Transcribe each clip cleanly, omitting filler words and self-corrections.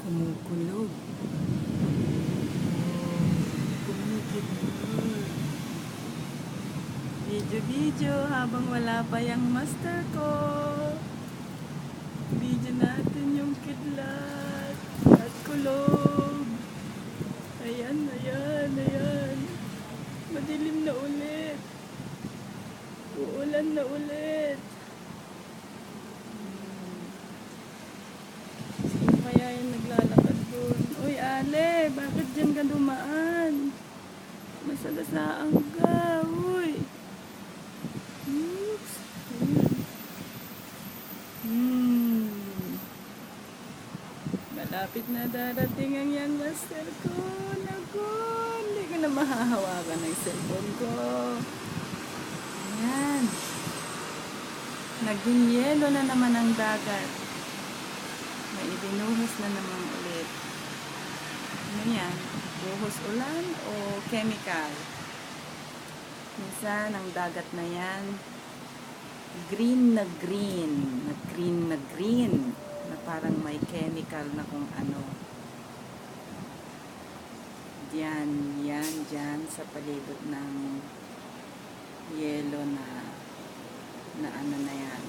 Kumukulog. Kumikidlog. Video habang wala pa yung master ko. Video natin yung kidlat at kulog. Ayan. Madilim na ulit. Uulan na ulit. Sino kaya yung naglalakad doon? Uy, Ale, bakit dyan ka dumaan? Masagasaan ka, uy. Oops. Malapit na darating ang young master ko. Naku, hindi ko na mahahawakan ng cellphone ko. Ayan. Naging yelo na naman ang dagat. May ibinuhos na naman ulit. Ano yan? Buhos ulan o chemical? Minsan ang dagat na yan, green na green. Na parang may chemical na kung ano. Diyan sa palibot ng yelo na ano na yan.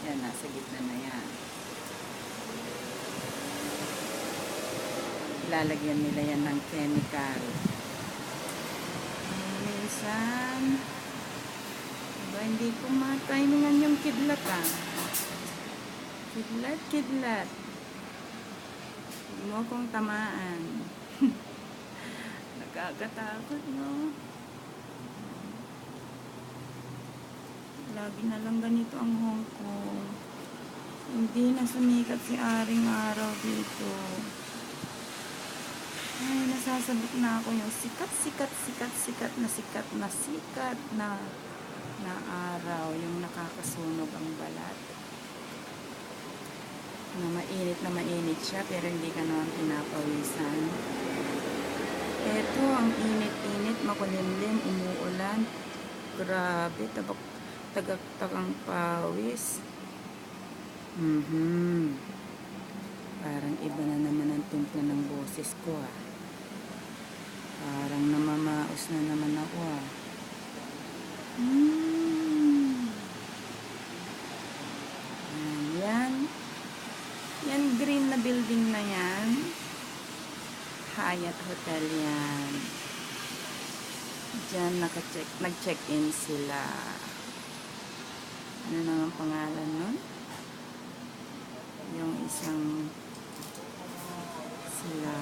Yan, nasa gitna na yan. Lalagyan nila yan ng chemical. Minsan, hindi ko matimingan yung kidlat Kidlat. Huwag mo akong tamaan. Nakakatakot, no? Lagi na lang ganito ang Hong Kong. Hindi na sumikat si Aring Araw dito. Ay, nasasabot na ako yung sikat na araw, yung nakakasunog ang balat. Na mainit siya, pero hindi ka naman pinapawisan. Eto, ang init, makulimlim, umuulan. Grabe, tagak-tagang pawis. Parang iba na naman ang timpla ng boses ko, Parang namamaos na naman ako, Yan green na building na yan. Hyatt Hotel yan. Diyan nag-check-in sila. Ano naman pangalan nun? Yung isang sila.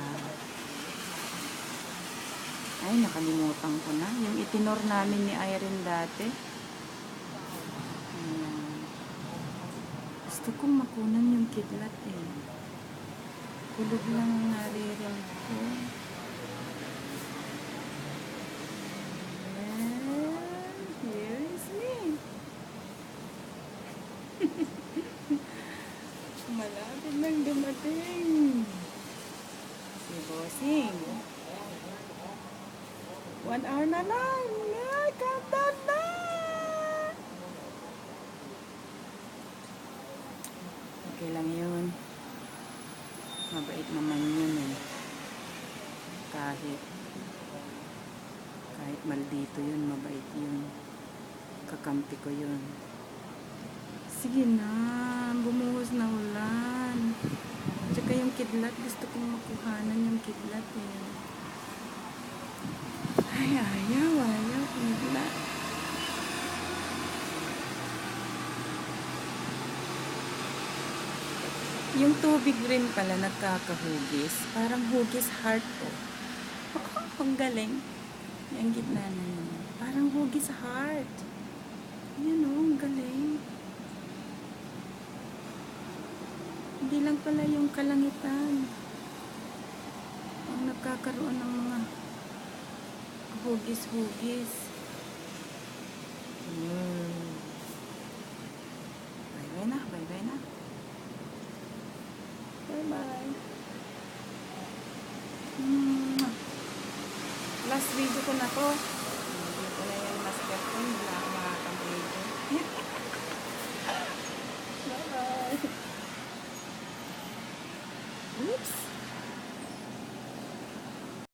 Ay, nakalimutan ko na. Yung itinor namin ni Irene dati. Gusto kong makunan yung kidlat, Kulog lang ang naririnig ko. Here is me. Malapit nang dumating. Si Bossing. 1 hour na lang. Ay, countdown na. Okay lang yun. Mabait naman yun, Kahit maldito yun, mabait yun. Kakampi ko yun. Sige na, bumuhos na ulan. Tsaka yung kidlat, gusto kong makuhanan yung kidlat, Ay, ayaw, kidlat. Yung tubig rin pala nagkakahugis. Parang hugis heart, Ang galing. Yung gitna na yun. Parang hugis heart. Yan, ang galing. Hindi lang pala yung kalangitan ang nagkakaroon ng mga hugis-hugis. Bye-bye na. Bye-bye. Last video ko na to. Hindi ko na yung master ko. Hindi na ako makakang video. Bye-bye. Oops.